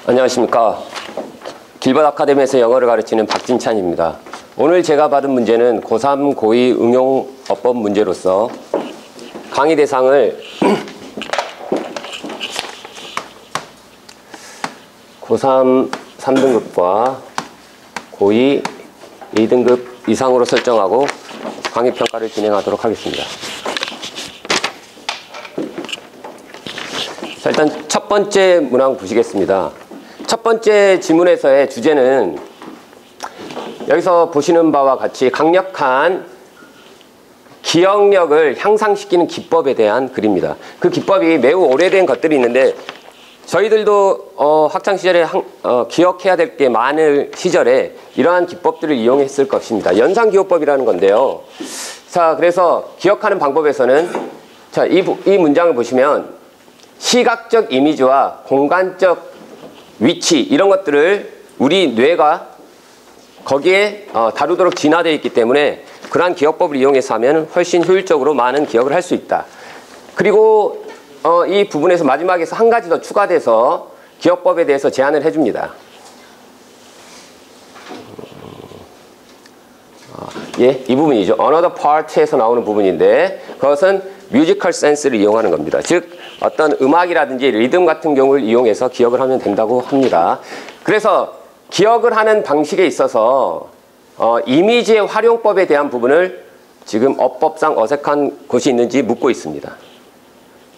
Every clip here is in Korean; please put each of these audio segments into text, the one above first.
안녕하십니까. 길벗 아카데미에서 영어를 가르치는 박진찬입니다. 오늘 제가 받은 문제는 고3 고2 응용 어법 문제로서 강의 대상을 고3 3등급과 고2 2등급 이상으로 설정하고 강의 평가를 진행하도록 하겠습니다. 자, 일단 첫 번째 문항 보시겠습니다. 첫 번째 지문에서의 주제는 여기서 보시는 바와 같이 강력한 기억력을 향상시키는 기법에 대한 글입니다. 그 기법이 매우 오래된 것들이 있는데 저희들도 학창시절에 기억해야 될 게 많은 시절에 이러한 기법들을 이용했을 것입니다. 연상기호법이라는 건데요. 자, 그래서 기억하는 방법에서는 자, 이 문장을 보시면 시각적 이미지와 공간적 위치 이런 것들을 우리 뇌가 거기에 다루도록 진화되어 있기 때문에 그러한 기억법을 이용해서 하면 훨씬 효율적으로 많은 기억을 할 수 있다. 그리고 이 부분에서 마지막에서 한 가지 더 추가돼서 기억법에 대해서 제안을 해줍니다. 예, 이 부분이죠. Another part에서 나오는 부분인데 그것은 뮤지컬 센스를 이용하는 겁니다. 즉 어떤 음악이라든지 리듬 같은 경우를 이용해서 기억을 하면 된다고 합니다. 그래서 기억을 하는 방식에 있어서 이미지의 활용법에 대한 부분을 지금 어법상 어색한 곳이 있는지 묻고 있습니다.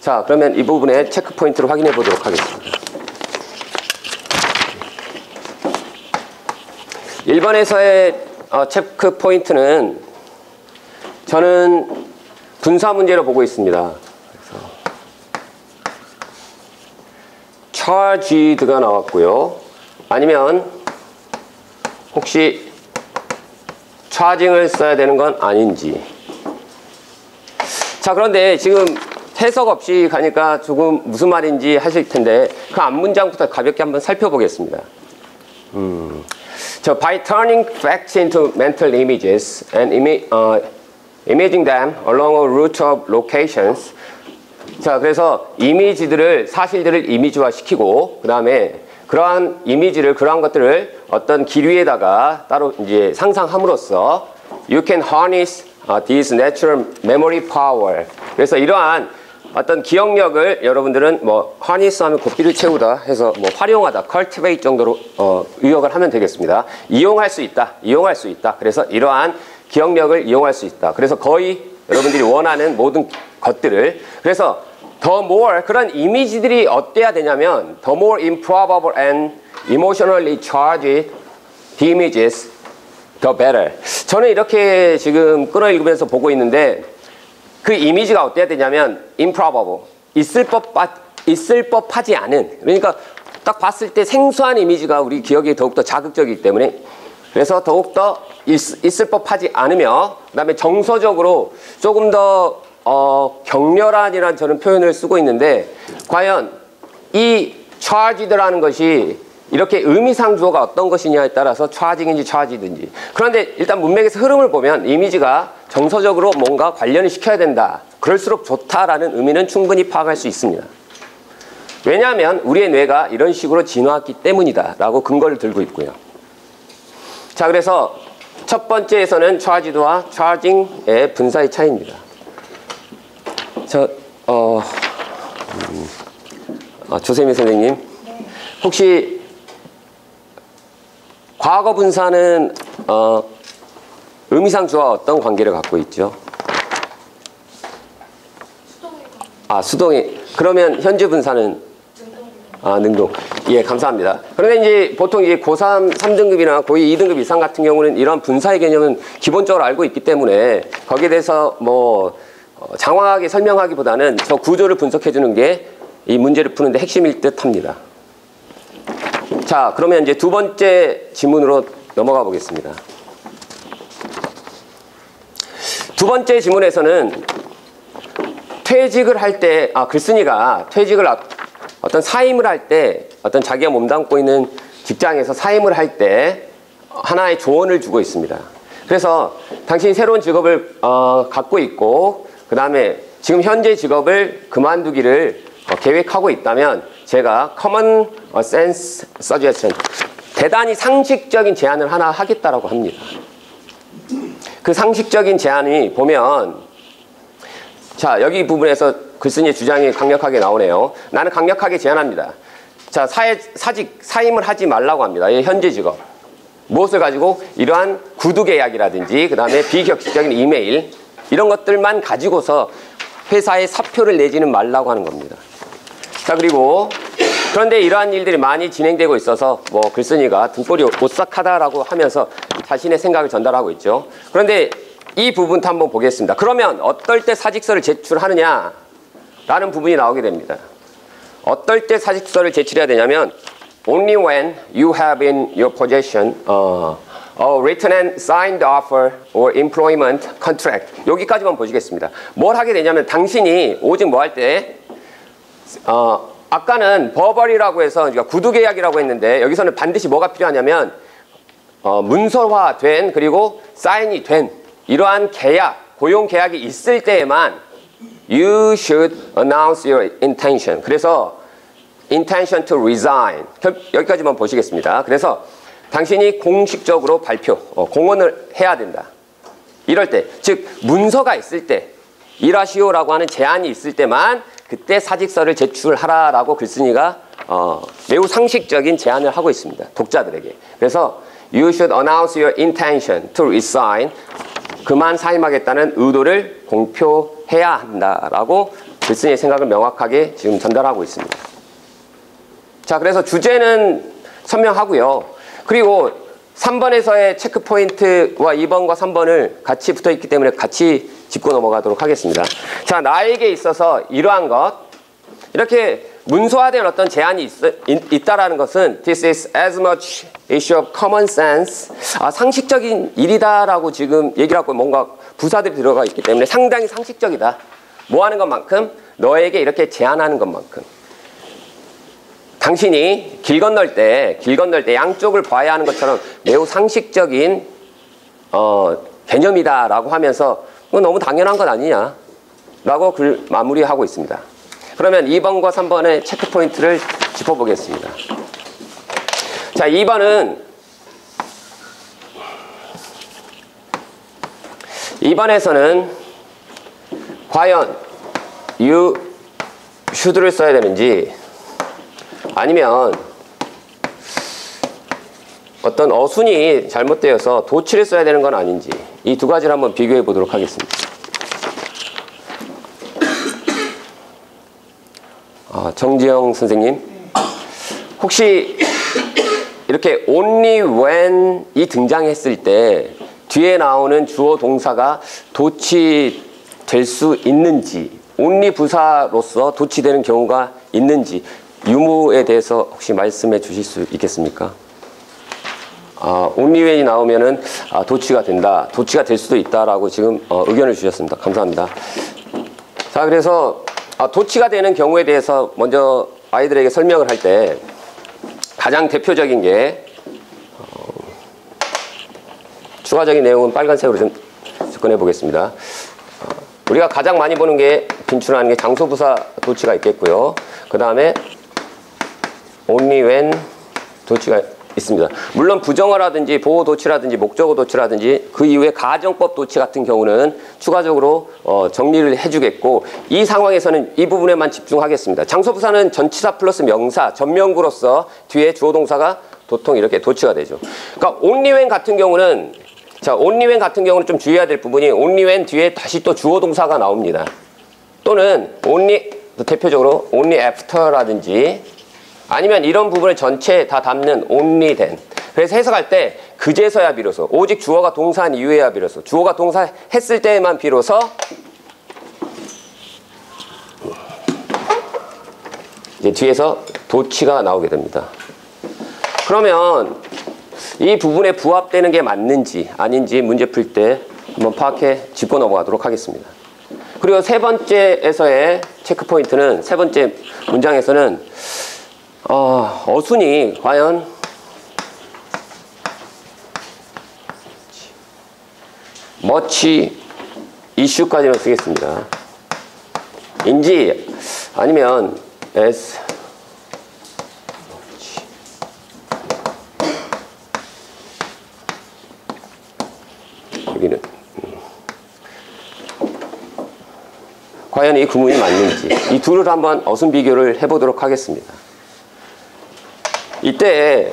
자, 그러면 이 부분에 체크 포인트를 확인해 보도록 하겠습니다. 1번에서의 체크 포인트는 저는 분사 문제로 보고 있습니다. 그래서 charged가 나왔고요. 아니면 혹시 charging을 써야 되는 건 아닌지. 자, 그런데 지금 해석 없이 가니까 조금 무슨 말인지 하실 텐데 그 앞문장부터 가볍게 한번 살펴보겠습니다. By turning facts into mental images and imaging them along a route of locations. 자, 그래서 이미지들을, 사실들을 이미지화시키고 그 다음에 그러한 이미지를, 그러한 것들을 어떤 길 위에다가 따로 이제 상상함으로써 you can harness this natural memory power. 그래서 이러한 어떤 기억력을 여러분들은 뭐 harness 하면 고삐를 채우다 해서 뭐 활용하다, cultivate 정도로 의역을 하면 되겠습니다. 이용할 수 있다, 이용할 수 있다. 그래서 이러한 기억력을 이용할 수 있다. 그래서 거의 여러분들이 원하는 모든 것들을, 그래서 the more 그런 이미지들이 어때야 되냐면 the more improbable and emotionally charged the images, the better. 저는 이렇게 지금 끌어읽으면서 보고 있는데 그 이미지가 어때야 되냐면 improbable, 있을 법하지 않은, 그러니까 딱 봤을 때 생소한 이미지가 우리 기억에 더욱더 자극적이기 때문에 그래서 더욱더 있을 법하지 않으며 그 다음에 정서적으로 조금 더 격렬한이라는 저는 표현을 쓰고 있는데 과연 이 charged라는 것이 이렇게 의미상 주어가 어떤 것이냐에 따라서 charging인지 charged인지. 그런데 일단 문맥에서 흐름을 보면 이미지가 정서적으로 뭔가 관련을 시켜야 된다. 그럴수록 좋다라는 의미는 충분히 파악할 수 있습니다. 왜냐하면 우리의 뇌가 이런 식으로 진화했기 때문이다 라고 근거를 들고 있고요. 자, 그래서 첫 번째에서는 charged와 charging의 분사의 차이입니다. 조세미 선생님, 혹시 과거 분사는 의미상 주어와 어떤 관계를 갖고 있죠? 수동이. 그러면 현재 분사는 능동. 예, 감사합니다. 그런데 이제 보통 이제 고3 3등급이나 고2 2등급 이상 같은 경우는 이런 분사의 개념은 기본적으로 알고 있기 때문에 거기에 대해서 뭐 장황하게 설명하기보다는 저 구조를 분석해 주는 게 이 문제를 푸는데 핵심일 듯 합니다. 자, 그러면 이제 두 번째 지문으로 넘어가 보겠습니다. 두 번째 지문에서는 퇴직을 할 때, 글쓴이가 퇴직을 어떤 사임을 할 때, 어떤 자기가 몸담고 있는 직장에서 사임을 할 때 하나의 조언을 주고 있습니다. 그래서 당신이 새로운 직업을 갖고 있고 그 다음에 지금 현재 직업을 그만두기를 계획하고 있다면 제가 common sense suggestion, 대단히 상식적인 제안을 하나 하겠다라고 합니다. 그 상식적인 제안이 보면, 자, 여기 부분에서 글쓴이의 주장이 강력하게 나오네요. 나는 강력하게 제안합니다. 자, 사임을 하지 말라고 합니다. 현재 직업. 무엇을 가지고? 이러한 구두 계약이라든지 그 다음에 비격식적인 이메일 이런 것들만 가지고서 회사에 사표를 내지는 말라고 하는 겁니다. 자, 그리고 그런데 이러한 일들이 많이 진행되고 있어서 뭐 글쓴이가 등골이 오싹하다라고 하면서 자신의 생각을 전달하고 있죠. 그런데 이 부분도 한번 보겠습니다. 그러면 어떨 때 사직서를 제출하느냐 라는 부분이 나오게 됩니다. 어떨 때 사직서를 제출해야 되냐면 only when you have in your possession a written and signed offer or employment contract. 여기까지만 보시겠습니다. 뭘 하게 되냐면 당신이 오직 뭐 할 때 아까는 버벌이라고 해서 그러니까 구두 계약이라고 했는데 여기서는 반드시 뭐가 필요하냐면 문서화된 그리고 사인이 된 이러한 계약, 고용 계약이 있을 때에만 you should announce your intention. 그래서 intention to resign. 여기까지만 보시겠습니다. 그래서 당신이 공식적으로 발표, 공언을 해야 된다. 이럴 때, 즉 문서가 있을 때, 일하시오라고 하는 제안이 있을 때만 그때 사직서를 제출하라라고 글쓴이가 매우 상식적인 제안을 하고 있습니다. 독자들에게. 그래서 you should announce your intention to resign. 그만 사임하겠다는 의도를 공표해야 한다라고 글쓴이의 생각을 명확하게 지금 전달하고 있습니다. 자, 그래서 주제는 선명하고요. 그리고 3번에서의 체크포인트와 2번과 3번을 같이 붙어있기 때문에 같이 짚고 넘어가도록 하겠습니다. 자, 나에게 있어서 이러한 것, 이렇게 문서화된 어떤 제안이 있다라는 것은 This is as much issue of common sense. 상식적인 일이다라고 지금 얘기를 하고 뭔가 부사들이 들어가 있기 때문에 상당히 상식적이다. 뭐 하는 것만큼? 너에게 이렇게 제안하는 것만큼. 당신이 길 건널 때 양쪽을 봐야 하는 것처럼 매우 상식적인 개념이다라고 하면서 너무 당연한 것 아니냐라고 글 마무리하고 있습니다. 그러면 2번과 3번의 체크 포인트를 짚어보겠습니다. 자, 2번에서는 과연 you should를 써야 되는지 아니면 어떤 어순이 잘못되어서 도치를 써야 되는 건 아닌지 이 두 가지를 한번 비교해 보도록 하겠습니다. 정지영 선생님, 혹시 이렇게 only when이 등장했을 때 뒤에 나오는 주어 동사가 도치될 수 있는지, only 부사로서 도치되는 경우가 있는지 유무에 대해서 혹시 말씀해 주실 수 있겠습니까? only when이 나오면은 도치가 된다, 도치가 될 수도 있다라고 지금 의견을 주셨습니다. 감사합니다. 자, 그래서 도치가 되는 경우에 대해서 먼저 아이들에게 설명을 할 때 가장 대표적인 게 추가적인 내용은 빨간색으로 좀 접근해 보겠습니다. 우리가 가장 많이 보는 게 빈출하는 게 장소부사 도치가 있겠고요. 그 다음에 only when 도치가 있습니다. 물론 부정어라든지 보호 도치라든지 목적어 도치라든지 그 이후에 가정법 도치 같은 경우는 추가적으로 정리를 해주겠고, 이 상황에서는 이 부분에만 집중하겠습니다. 장소부사는 전치사 플러스 명사, 전명구로서 뒤에 주어 동사가 보통 이렇게 도치가 되죠. 그러니까 only when 같은 경우는, 자, only when 같은 경우는 좀 주의해야 될 부분이 only when 뒤에 다시 또 주어 동사가 나옵니다. 또는 only, 대표적으로 only after라든지 아니면 이런 부분을 전체 다 담는 only then. 그래서 해석할 때 그제서야 비로소, 오직 주어가 동사한 이후에야 비로소, 주어가 동사 했을 때에만 비로소 이제 뒤에서 도치가 나오게 됩니다. 그러면 이 부분에 부합되는 게 맞는지 아닌지 문제 풀 때 한번 파악해 짚고 넘어가도록 하겠습니다. 그리고 세 번째에서의 체크 포인트는, 세 번째 문장에서는 어순이 과연 much issue까지는 쓰겠습니다. 인지 아니면 as 과연 이 구문이 맞는지 이 둘을 한번 어순 비교를 해보도록 하겠습니다. 이때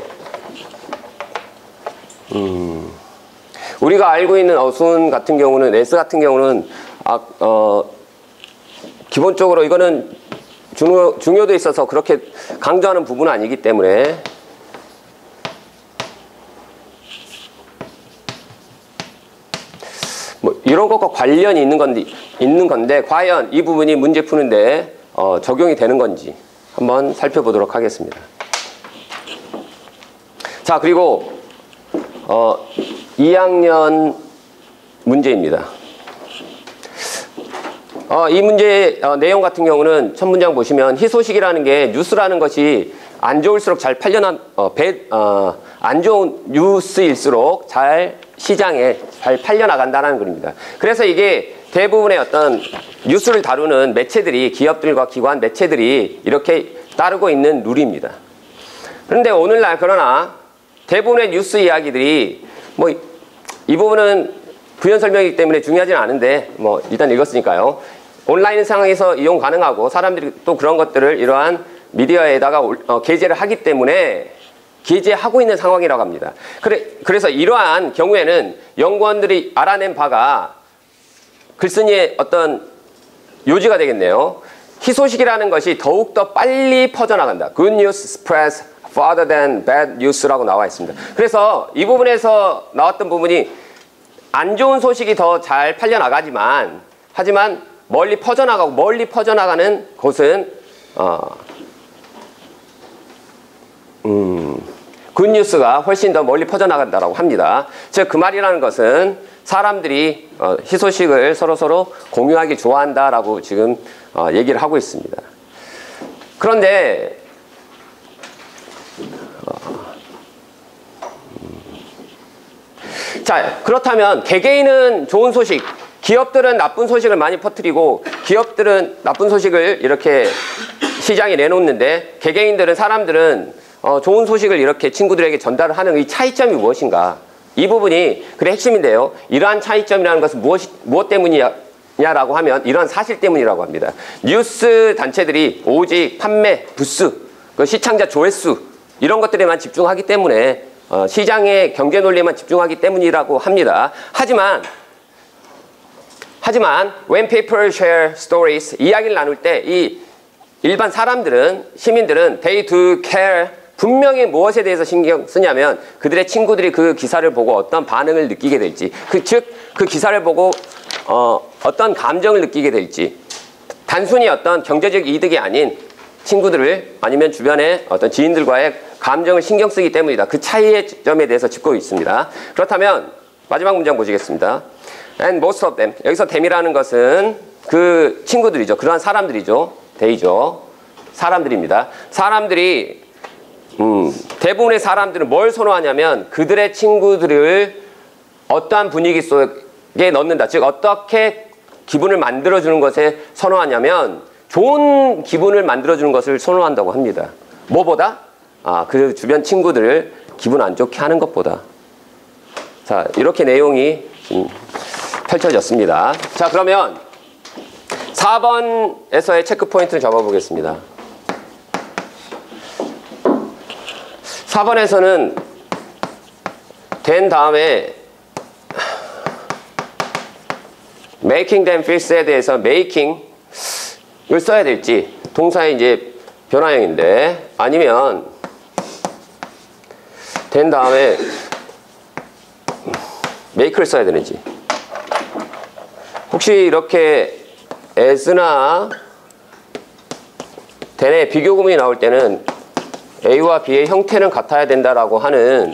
우리가 알고 있는 어순 같은 경우는 S 같은 경우는 기본적으로 이거는 중요도에 있어서 그렇게 강조하는 부분은 아니기 때문에 뭐 이런 것과 관련이 있는 건데 과연 이 부분이 문제 푸는데 적용이 되는 건지 한번 살펴보도록 하겠습니다. 자, 그리고 2학년 문제입니다. 이 문제의 내용 같은 경우는 첫 문장 보시면 희소식이라는 게 뉴스라는 것이 안 좋을수록 잘 안 좋은 뉴스일수록 시장에 잘 팔려나간다는 글입니다. 그래서 이게 대부분의 어떤 뉴스를 다루는 매체들이 기업들과 기관 매체들이 이렇게 따르고 있는 룰입니다. 그런데 오늘날 그러나 대부분의 뉴스 이야기들이 뭐 이 부분은 부연 설명이기 때문에 중요하지는 않은데 뭐 일단 읽었으니까요. 온라인 상황에서 이용 가능하고 사람들이 또 그런 것들을 이러한 미디어에다가 게재를 하기 때문에 게재하고 있는 상황이라고 합니다. 그래서 이러한 경우에는 연구원들이 알아낸 바가 글쓴이의 어떤 요지가 되겠네요. 희소식이라는 것이 더욱더 빨리 퍼져나간다. Good news spreads farther than bad news라고 나와 있습니다. 그래서 이 부분에서 나왔던 부분이 안 좋은 소식이 더 잘 팔려나가지만 하지만 멀리 퍼져나가는 곳은 굿뉴스가 훨씬 더 멀리 퍼져나간다고 합니다. 즉 그 말이라는 것은 사람들이 희소식을 서로서로 공유하기 좋아한다라고 지금 얘기를 하고 있습니다. 그런데 자, 그렇다면 개개인은 좋은 소식, 기업들은 나쁜 소식을 많이 퍼뜨리고 기업들은 나쁜 소식을 이렇게 시장에 내놓는데 개개인들은 사람들은 좋은 소식을 이렇게 친구들에게 전달을 하는 이 차이점이 무엇인가? 이 부분이 그래 핵심인데요. 이러한 차이점이라는 것은 무엇 때문이냐라고 하면 이러한 사실 때문이라고 합니다. 뉴스 단체들이 오직 판매, 부스, 시청자 조회수 이런 것들에만 집중하기 때문에 시장의 경제 논리에만 집중하기 때문이라고 합니다. 하지만 when people share stories 이야기를 나눌 때 이 일반 사람들은 시민들은 they do care 분명히 무엇에 대해서 신경 쓰냐면 그들의 친구들이 그 기사를 보고 어떤 반응을 느끼게 될지 즉 그 기사를 보고 어떤 감정을 느끼게 될지 단순히 어떤 경제적 이득이 아닌 친구들을 아니면 주변의 어떤 지인들과의 감정을 신경 쓰기 때문이다. 그 차이의 점에 대해서 짚고 있습니다. 그렇다면 마지막 문장 보시겠습니다. And most of them 여기서 them이라는 것은 그 친구들이죠. 그러한 사람들이죠. they죠. 사람들입니다. 사람들이 대부분의 사람들은 뭘 선호하냐면 그들의 친구들을 어떠한 분위기 속에 넣는다. 즉 어떻게 기분을 만들어주는 것에 선호하냐면 좋은 기분을 만들어주는 것을 선호한다고 합니다. 뭐보다? 그 주변 친구들을 기분 안 좋게 하는 것보다. 자, 이렇게 내용이 펼쳐졌습니다. 자, 그러면 4번에서의 체크 포인트를 잡아보겠습니다. 4번에서는 된 다음에 making them feel sad에서 making을 써야 될지 동사의 이제 변화형인데 아니면 된 다음에 make를 써야 되는지 혹시 이렇게 as나 then의 비교구문이 나올 때는 A와 B의 형태는 같아야 된다라고 하는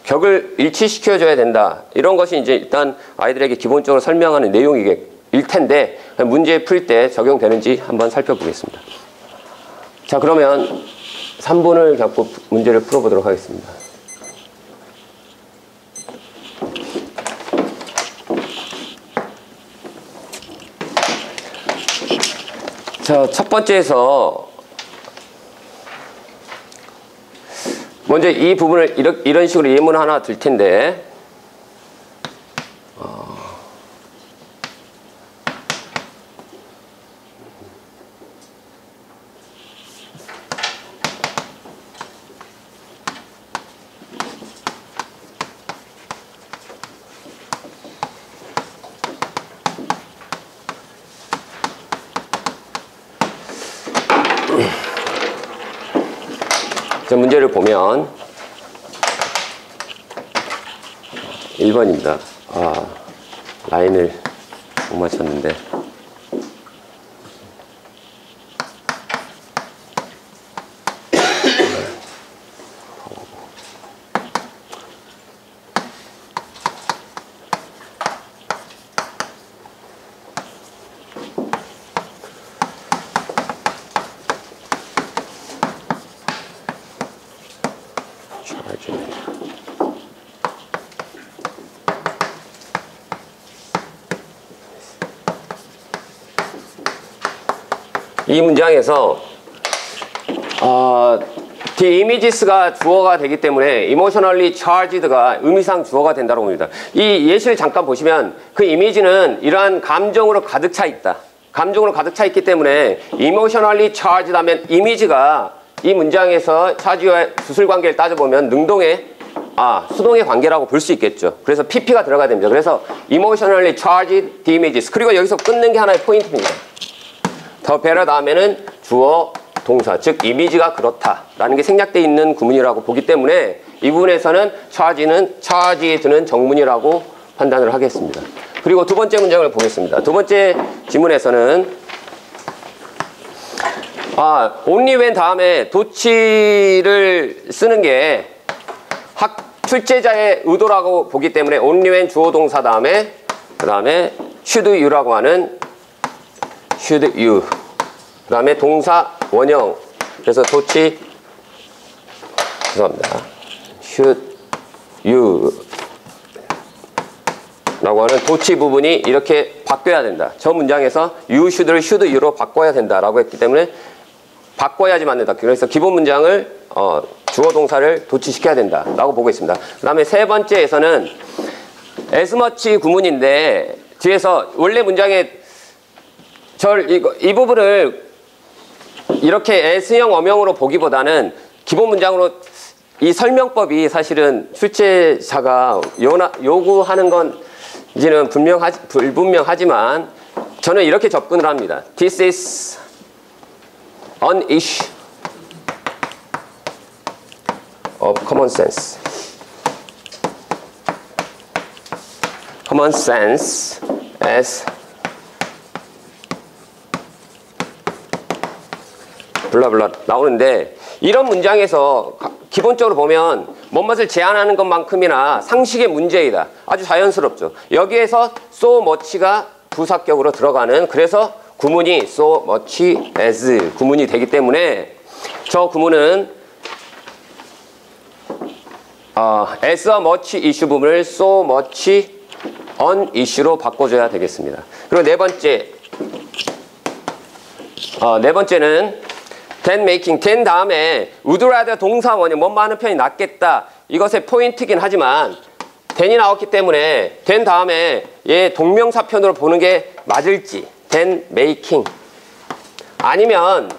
격을 일치시켜줘야 된다. 이런 것이 이제 일단 아이들에게 기본적으로 설명하는 내용일 텐데 문제 풀 때 적용되는지 한번 살펴보겠습니다. 자, 그러면 3분을 갖고 문제를 풀어보도록 하겠습니다. 자, 첫 번째에서 먼저 이 부분을 이런 식으로 예문 하나 들 텐데 자, 문제를 보면 1번입니다. 라인을 못 맞췄는데. 이 문장에서 the images가 주어가 되기 때문에 emotionally charged가 의미상 주어가 된다고 봅니다. 이 예시를 잠깐 보시면 그 이미지는 이러한 감정으로 가득 차 있다. 감정으로 가득 차 있기 때문에 emotionally charged 하면 이미지가 이 문장에서 차지와 주술 관계를 따져보면 능동의 수동의 관계라고 볼 수 있겠죠. 그래서 pp가 들어가야 됩니다. 그래서 emotionally charged the images. 그리고 여기서 끊는 게 하나의 포인트입니다. 더 better 다음에는 주어 동사, 즉 이미지가 그렇다라는 게 생략되어 있는 구문이라고 보기 때문에 이 부분에서는 charge에 드는 정문이라고 판단을 하겠습니다. 그리고 두 번째 문장을 보겠습니다. 두 번째 지문에서는 only when 다음에 도치를 쓰는 게 출제자의 의도라고 보기 때문에 only when 주어 동사 다음에 그 다음에 should you라고 하는 should you 그 다음에 동사 원형 그래서 도치 죄송합니다. should you 라고 하는 도치 부분이 이렇게 바뀌어야 된다. 저 문장에서 you should를 should you로 바꿔야 된다라고 했기 때문에 바꿔야지 맞는다. 그래서 기본 문장을 주어 동사를 도치시켜야 된다라고 보고 있습니다. 그 다음에 세 번째에서는 as much 구문인데 뒤에서 원래 문장에 이 부분을 이렇게 S형 어명으로 보기보다는 기본 문장으로 이 설명법이 사실은 출제자가 요구하는 건지는 불분명하지만 저는 이렇게 접근을 합니다. This is an issue of common sense. common sense as 블라블라 나오는데 이런 문장에서 기본적으로 보면 뭔것을 제한하는 것만큼이나 상식의 문제이다. 아주 자연스럽죠. 여기에서 so much가 부사격으로 들어가는 그래서 구문이 so much as 구문이 되기 때문에 저 구문은 as much issue 부분을 so much an issue로 바꿔줘야 되겠습니다. 그리고 네 번째는 then making, then 다음에 would rather 동사 원형 뭐뭐 하는 편이 낫겠다. 이것의 포인트긴 하지만 then이 나왔기 때문에 then 다음에 얘 동명사편으로 보는 게 맞을지 then making 아니면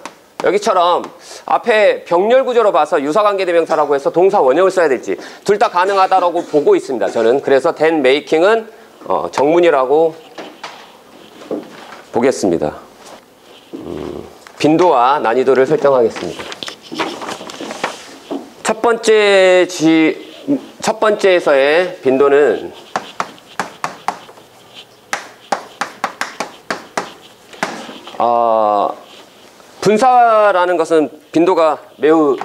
여기처럼 앞에 병렬 구조로 봐서 유사관계대명사라고 해서 동사 원형을 써야 될지 둘 다 가능하다라고 보고 있습니다. 저는 그래서 then making은 정문이라고 보겠습니다. 빈도와 난이도를 설정하겠습니다. 첫 번째에서의 빈도는 분사라는 것은 빈도가 매우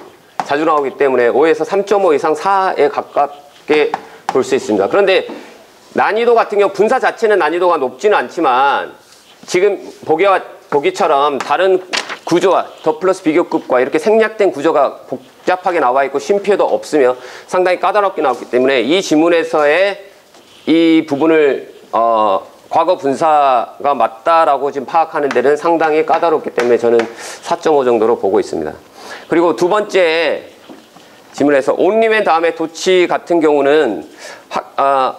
자주 나오기 때문에 5에서 3.5 이상 4에 가깝게 볼 수 있습니다. 그런데 난이도 같은 경우 분사 자체는 난이도가 높지는 않지만 지금 보기처럼 다른 구조와 더 플러스 비교급과 이렇게 생략된 구조가 복잡하게 나와 있고 쉼표도 없으며 상당히 까다롭게 나왔기 때문에 이 지문에서의 이 부분을 과거 분사가 맞다라고 지금 파악하는 데는 상당히 까다롭기 때문에 저는 4.5 정도로 보고 있습니다. 그리고 두 번째 지문에서 only when 다음에 도치 같은 경우는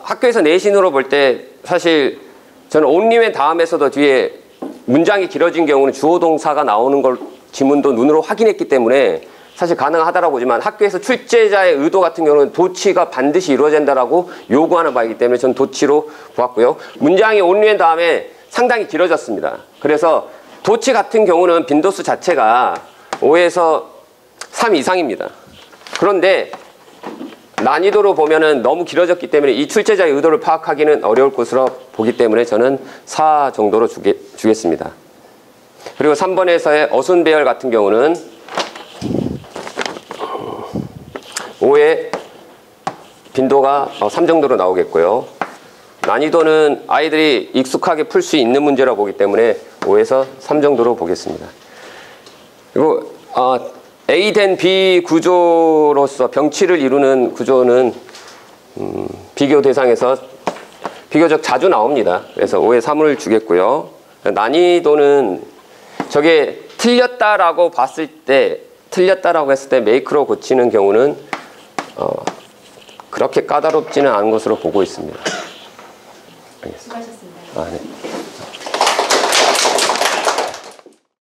학교에서 내신으로 볼 때 사실 저는 only when 다음에서도 뒤에 문장이 길어진 경우는 주어 동사가 나오는 걸 지문도 눈으로 확인했기 때문에 사실 가능하다라고 보지만 학교에서 출제자의 의도 같은 경우는 도치가 반드시 이루어진다라고 요구하는 바이기 때문에 저는 도치로 보았고요. 문장이 only when 다음에 상당히 길어졌습니다. 그래서 도치 같은 경우는 빈도수 자체가 5에서 3 이상입니다. 그런데 난이도로 보면은 너무 길어졌기 때문에 이 출제자의 의도를 파악하기는 어려울 것으로 보기 때문에 저는 4 정도로 주겠습니다. 그리고 3번에서의 어순 배열 같은 경우는 5의 빈도가 3 정도로 나오겠고요. 난이도는 아이들이 익숙하게 풀 수 있는 문제라고 보기 때문에 5에서 3 정도로 보겠습니다. 그리고 A 된 B 구조로서 병치를 이루는 구조는 비교 대상에서 비교적 자주 나옵니다. 그래서 5에 3을 주겠고요. 난이도는 저게 틀렸다라고 했을 때 메이크로 고치는 경우는 그렇게 까다롭지는 않은 것으로 보고 있습니다. 수고하셨습니다. 네.